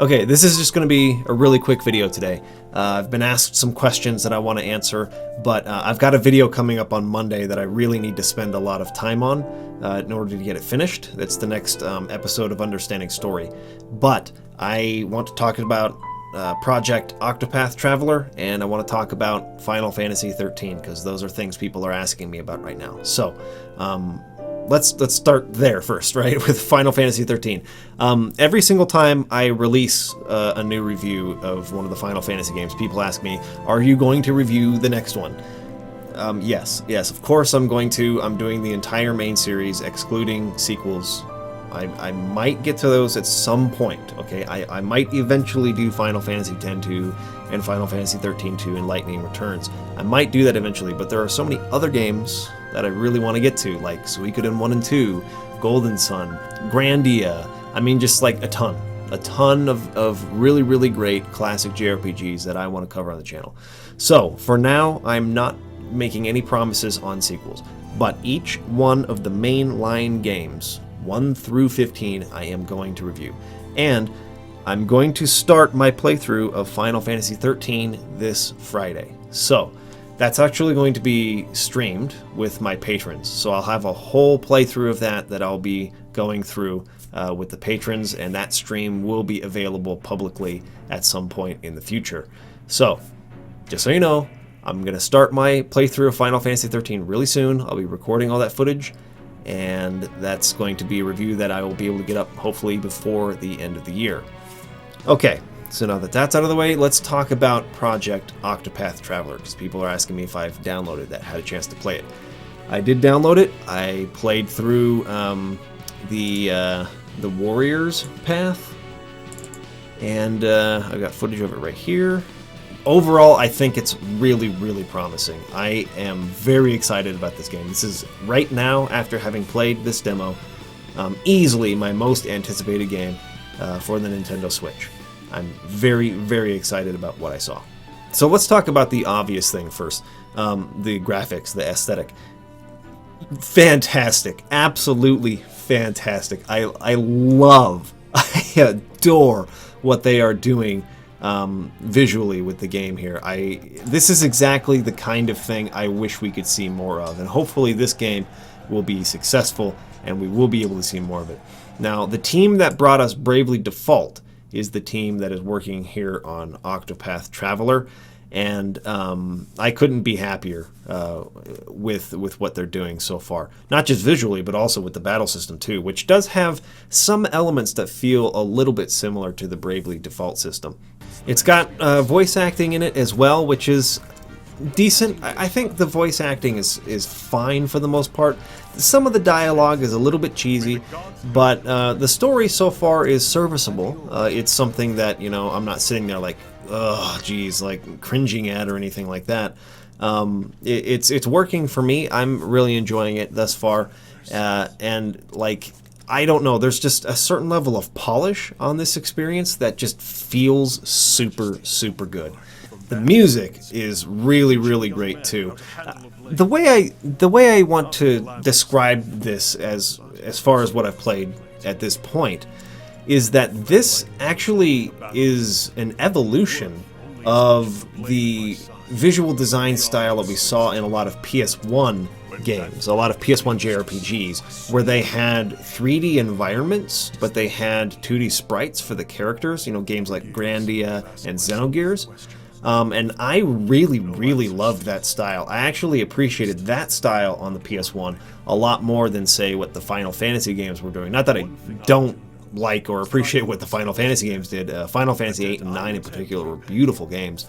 Okay, this is just going to be a really quick video today. I've been asked some questions that I want to answer, but I've got a video coming up on Monday that I really need to spend a lot of time on in order to get it finished. It's the next episode of Understanding Story. But I want to talk about Project Octopath Traveler, and I want to talk about Final Fantasy 13, because those are things people are asking me about right now. So, let's start there first, right, with Final Fantasy 13. Every single time I release a new review of one of the Final Fantasy games, people ask me, are you going to review the next one? Yes, of course I'm going to. I'm doing the entire main series, excluding sequels. I might get to those at some point, okay? I might eventually do Final Fantasy X-2 and Final Fantasy 13-2 and Lightning Returns. I might do that eventually, but there are so many other games that I really want to get to, like Suikoden 1 and 2, Golden Sun, Grandia. I mean, just like a ton of really, really great classic JRPGs that I want to cover on the channel. So, for now, I'm not making any promises on sequels, but each one of the mainline games, 1 through 15, I am going to review. And I'm going to start my playthrough of Final Fantasy 13 this Friday. So, that's actually going to be streamed with my patrons. So I'll have a whole playthrough of that I'll be going through with the patrons, and that stream will be available publicly at some point in the future. So, just so you know, I'm going to start my playthrough of Final Fantasy 13 really soon. I'll be recording all that footage, and that's going to be a review that I will be able to get up hopefully before the end of the year. Okay, so now that that's out of the way, let's talk about Project Octopath Traveler, because people are asking me if I've downloaded that, had a chance to play it. I did download it. I played through the Warriors path, and I've got footage of it right here. Overall, I think it's really, really promising. I am very excited about this game. This is, right now, after having played this demo, easily my most anticipated game for the Nintendo Switch. I'm very, very excited about what I saw. So let's talk about the obvious thing first. The graphics, the aesthetic. Fantastic. Absolutely fantastic. I love, I adore what they are doing visually with the game here. This is exactly the kind of thing I wish we could see more of, and hopefully this game will be successful and we will be able to see more of it. Now, the team that brought us Bravely Default is the team that is working here on Octopath Traveler, and I couldn't be happier with what they're doing so far. Not just visually, but also with the battle system too, which does have some elements that feel a little bit similar to the Bravely Default system. It's got voice acting in it as well, which is decent. I think the voice acting is fine for the most part. Some of the dialogue is a little bit cheesy, but the story so far is serviceable. It's something that, you know, I'm not sitting there like, oh, geez, like cringing at or anything like that. It's working for me. I'm really enjoying it thus far, and like, I don't know, there's just a certain level of polish on this experience that just feels super, super good. The music is really, really great too. The way I want to describe this as far as what I've played at this point is that this actually is an evolution of the visual design style that we saw in a lot of PS1 games, a lot of PS1 JRPGs, where they had 3D environments, but they had 2D sprites for the characters, you know, games like Grandia and Xenogears. And I really, really loved that style. I actually appreciated that style on the PS1 a lot more than, say, what the Final Fantasy games were doing. Not that I don't like or appreciate what the Final Fantasy games did. Final Fantasy 8 and 9 in particular were beautiful games.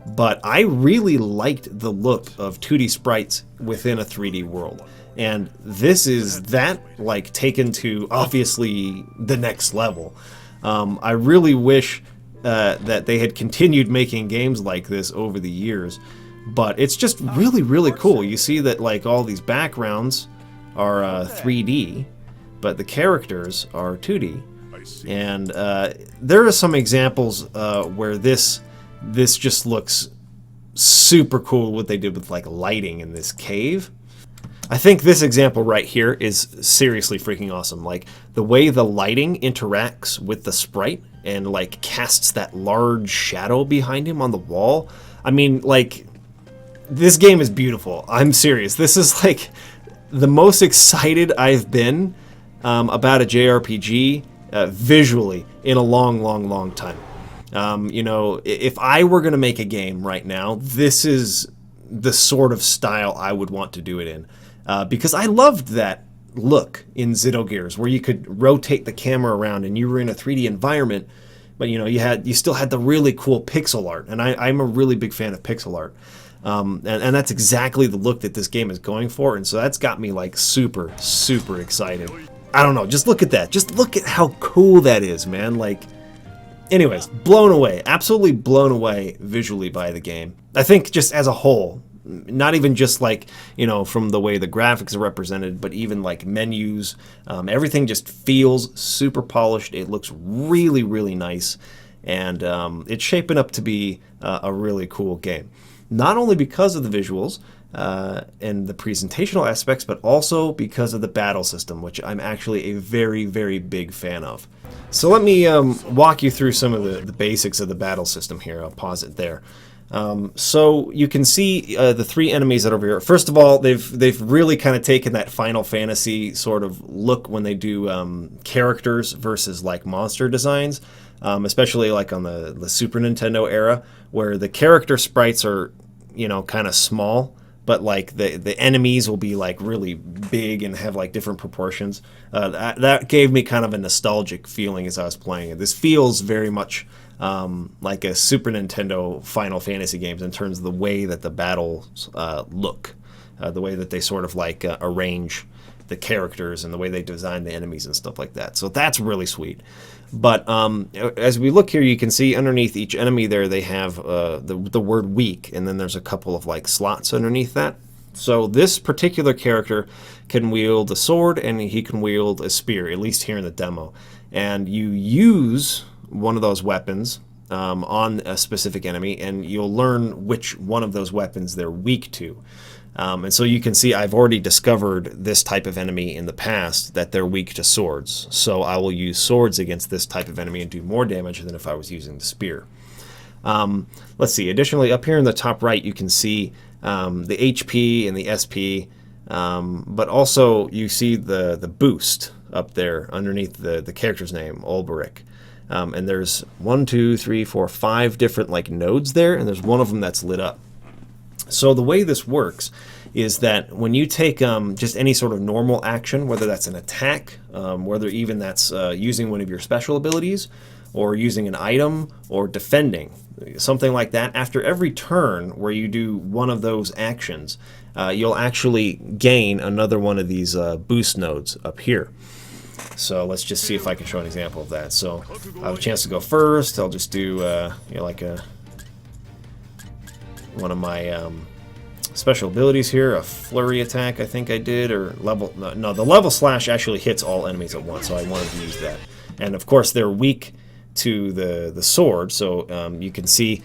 But I really liked the look of 2D sprites within a 3D world. And this is that, like, taken to, obviously, the next level. I really wish that they had continued making games like this over the years, but it's just really, really cool. You see that, like, all these backgrounds are 3D, but the characters are 2D, and there are some examples where this just looks super cool, what they did with, like, lighting in this cave. I think this example right here is seriously freaking awesome. Like, the way the lighting interacts with the sprite and like casts that large shadow behind him on the wall. I mean, like, this game is beautiful. I'm serious. This is like the most excited I've been about a JRPG visually in a long time. You know, if I were going to make a game right now, this is the sort of style I would want to do it in. Because I loved that look in Xenogears, where you could rotate the camera around and you were in a 3D environment, but you know, you still had the really cool pixel art, and I'm a really big fan of pixel art. And that's exactly the look that this game is going for, and so that's got me like super excited. I don't know, just look at that. Just look at how cool that is, man. Like, anyways, blown away. Absolutely blown away visually by the game. I think just as a whole, not even just like, you know, from the way the graphics are represented, but even like menus, everything just feels super polished. It looks really nice, and it's shaping up to be a really cool game. Not only because of the visuals and the presentational aspects, but also because of the battle system, which I'm actually a very big fan of. So let me walk you through some of the basics of the battle system here. I'll pause it there. So you can see the three enemies that are over here. First of all, they've really kind of taken that Final Fantasy sort of look when they do characters versus like monster designs, especially like on the Super Nintendo era, where the character sprites are, you know, kind of small, but like the enemies will be like really big and have like different proportions. That gave me kind of a nostalgic feeling as I was playing it. This feels very much like a Super Nintendo Final Fantasy games in terms of the way that the battles look, the way that they sort of like arrange the characters and the way they design the enemies and stuff like that. So that's really sweet. But as we look here, you can see underneath each enemy there they have the word weak, and then there's a couple of like slots underneath that. So this particular character can wield a sword and he can wield a spear, at least here in the demo. And you use one of those weapons on a specific enemy, and you'll learn which one of those weapons they're weak to. And so you can see I've already discovered this type of enemy in the past, that they're weak to swords. So I will use swords against this type of enemy and do more damage than if I was using the spear. Let's see, additionally up here in the top right you can see the HP and the SP, but also you see the boost up there underneath the character's name, Ulberich. And there's 1, 2, 3, 4, 5 different like nodes there, and there's one of them that's lit up. So the way this works is that when you take just any sort of normal action, whether that's an attack, whether even that's using one of your special abilities, or using an item, or defending, something like that, after every turn where you do one of those actions, you'll actually gain another one of these boost nodes up here. So let's just see if I can show an example of that. So I have a chance to go first. I'll just do you know, like one of my special abilities here, a flurry attack I think I did, or level, no, the level slash actually hits all enemies at once, so I wanted to use that. And of course they're weak to the sword, so you can see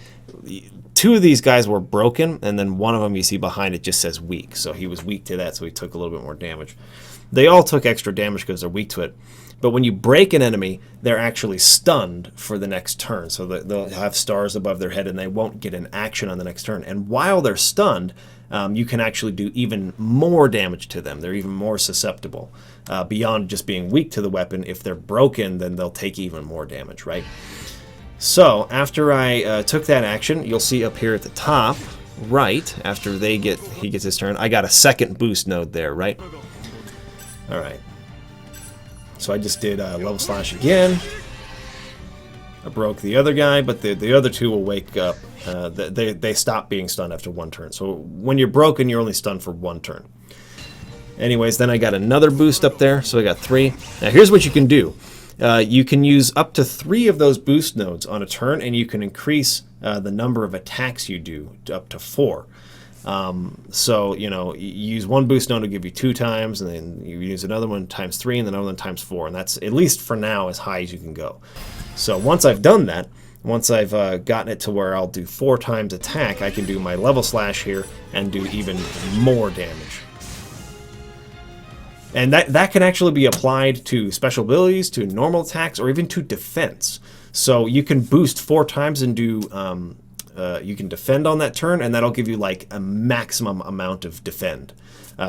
two of these guys were broken, and then one of them you see behind it just says weak, so he was weak to that, so he took a little bit more damage. They all took extra damage because they're weak to it. But when you break an enemy, they're actually stunned for the next turn. So they'll have stars above their head and they won't get an action on the next turn. And while they're stunned, you can actually do even more damage to them. They're even more susceptible. Beyond just being weak to the weapon, if they're broken, then they'll take even more damage, right? So after I took that action, you'll see up here at the top, right, after he gets his turn, I got a second boost node there, right? All right. So I just did level slash again. I broke the other guy, but the other two will wake up. They stop being stunned after one turn. So when you're broken, you're only stunned for one turn. Anyways, then I got another boost up there, so I got 3. Now here's what you can do. You can use up to 3 of those boost nodes on a turn, and you can increase the number of attacks you do to up to 4. So, you know, you use one boost node to give you 2 times, and then you use another one times 3, and then another one times 4, and that's, at least for now, as high as you can go. So once I've done that, once I've gotten it to where I'll do 4 times attack, I can do my level slash here and do even more damage. And that can actually be applied to special abilities, to normal attacks, or even to defense. So you can boost 4 times and do you can defend on that turn, and that'll give you like a maximum amount of defend,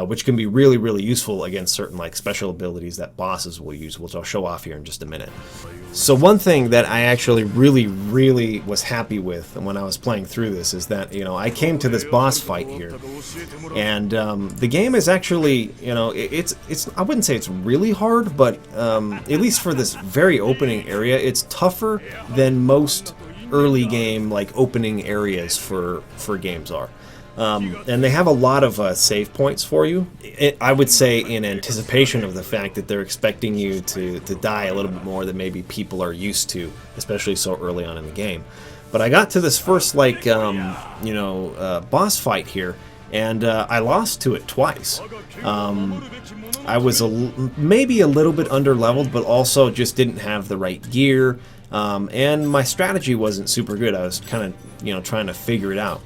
which can be really, really useful against certain like special abilities that bosses will use, which I'll show off here in just a minute. So one thing that I actually really, really was happy with when I was playing through this is that, you know, I came to this boss fight here, and the game is actually, you know, it's I wouldn't say it's really hard, but at least for this very opening area, it's tougher than most early game like opening areas for games are. And they have a lot of save points for you. I would say in anticipation of the fact that they're expecting you to die a little bit more than maybe people are used to, especially so early on in the game. But I got to this first like boss fight here, and I lost to it twice. I was maybe a little bit under leveled, but also just didn't have the right gear, and my strategy wasn't super good. I was kind of trying to figure it out.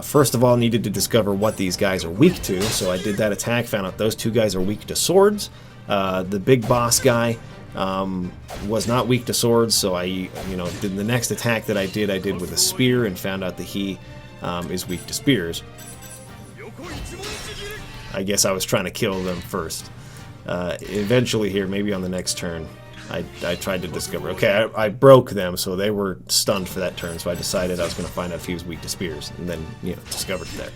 First of all, I needed to discover what these guys are weak to, so I did that attack, found out those 2 guys are weak to swords. The big boss guy was not weak to swords, so I did the next attack that I did with a spear, and found out that he is weak to spears. I guess I was trying to kill them first. Eventually here, maybe on the next turn, I tried to discover, okay, I broke them, so they were stunned for that turn, so I decided I was going to find out if he was weak to spears, and then, discovered it there.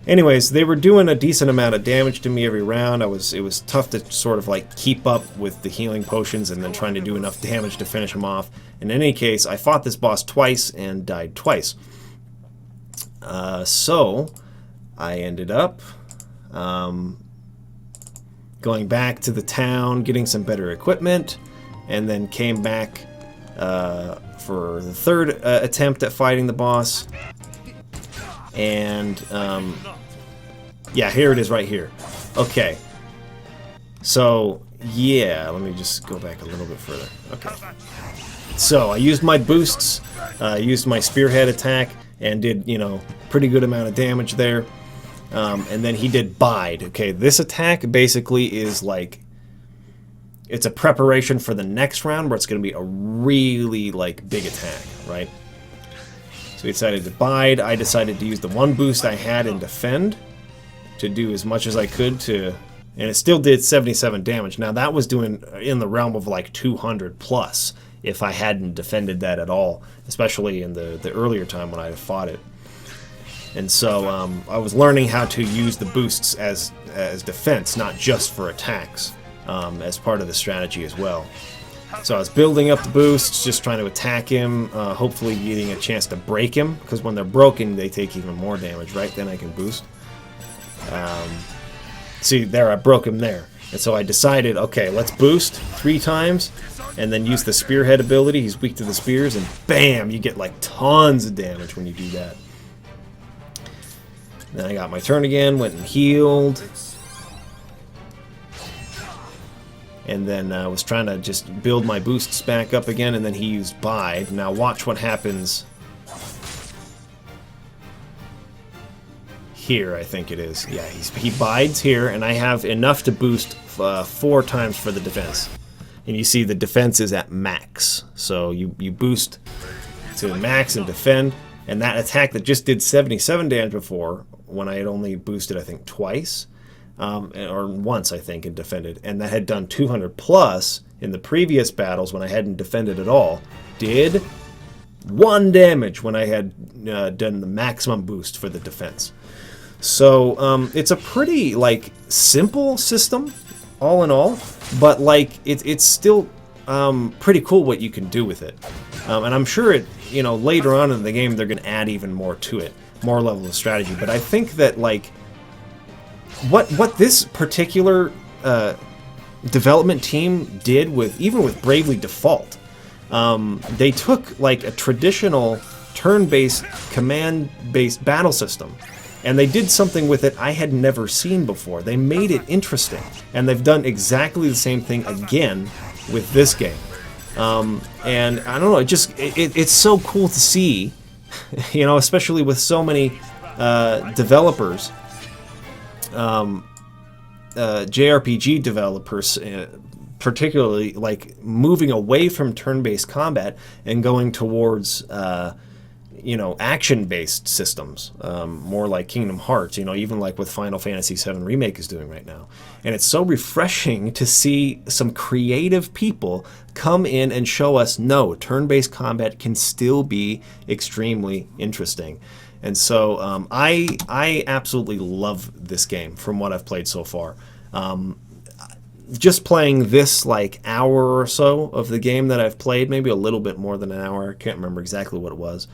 Anyways, they were doing a decent amount of damage to me every round. It was tough to sort of like keep up with the healing potions and then trying to do enough damage to finish them off. In any case, I fought this boss twice and died twice. So I ended up going back to the town, getting some better equipment, and then came back for the 3rd attempt at fighting the boss. And yeah, here it is right here. Okay, so yeah, let me just go back a little bit further. Okay, so I used my boosts, used my spearhead attack, and did pretty good amount of damage there. And then he did bide. Okay, this attack basically is like, it's a preparation for the next round where it's going to be a really like big attack, right? So he decided to bide. I decided to use the 1 boost I had in defend to do as much as I could to, and it still did 77 damage. Now that was doing in the realm of like 200 plus if I hadn't defended that at all, especially in the earlier time when I fought it. And so I was learning how to use the boosts as defense, not just for attacks, as part of the strategy as well. So I was building up the boosts, just trying to attack him, hopefully getting a chance to break him, because when they're broken, they take even more damage, right? Then I can boost. See, there, I broke him there. And so I decided, okay, let's boost 3 times, and then use the spearhead ability. He's weak to the spears, and bam, you get like tons of damage when you do that. Then I got my turn again, went and healed. And then I was trying to just build my boosts back up again, and then he used bide. Now watch what happens here, I think it is. Yeah, he bides here, and I have enough to boost 4 times for the defense. And you see the defense is at max. So you boost to max and defend. And that attack that just did 77 damage before, when I had only boosted, I think, twice, or once, I think, and defended, and that had done 200 plus in the previous battles when I hadn't defended at all, did 1 damage when I had done the maximum boost for the defense. So it's a pretty like simple system, all in all, but like it's still pretty cool what you can do with it. And I'm sure it, later on in the game they're going to add even more to it, more level of strategy. But I think that like what this particular development team did even with Bravely Default, they took like a traditional turn-based, command-based battle system, and they did something with it I had never seen before. They made it interesting, and they've done exactly the same thing again with this game. And I don't know, it's so cool to see, especially with so many developers JRPG developers, particularly like moving away from turn-based combat and going towards action-based systems, more like Kingdom Hearts, even like with Final Fantasy VII Remake is doing right now. And it's so refreshing to see some creative people come in and show us, no, turn-based combat can still be extremely interesting. And so I absolutely love this game from what I've played so far. Just playing this like hour or so of the game that I've played, maybe a little bit more than an hour, I can't remember exactly what it was.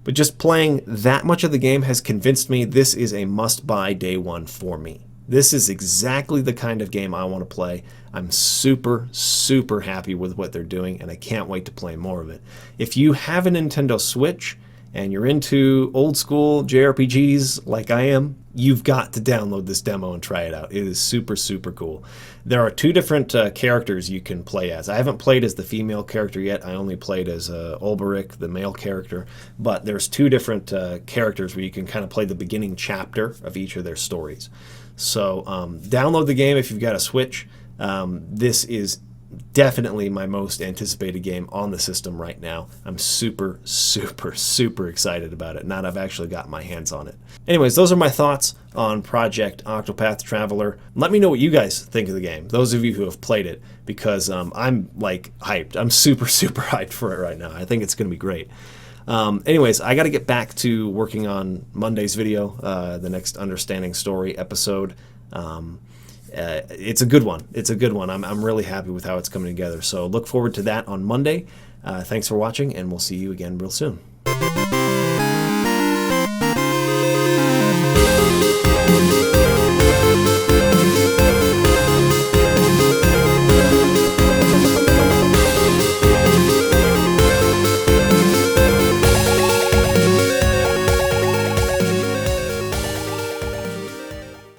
But just playing that much of the game has convinced me this is a must-buy day one for me. This is exactly the kind of game I want to play. I'm super, super happy with what they're doing, and I can't wait to play more of it. If you have a Nintendo Switch and you're into old school JRPGs like I am, you've got to download this demo and try it out. It is super, super cool. There are 2 different characters you can play as. I haven't played as the female character yet. I only played as Ulberich, the male character. But there's 2 different characters where you can kind of play the beginning chapter of each of their stories. So download the game if you've got a Switch. This is definitely my most anticipated game on the system right now. I'm super, super, super excited about it now that I've actually got my hands on it. Anyways, those are my thoughts on Project Octopath Traveler. Let me know what you guys think of the game, those of you who have played it, because I'm like hyped. I'm super, super hyped for it right now. I think it's going to be great. Anyways, I got to get back to working on Monday's video, the next Understanding Story episode. It's a good one. It's a good one. I'm really happy with how it's coming together. So look forward to that on Monday. Thanks for watching, and we'll see you again real soon.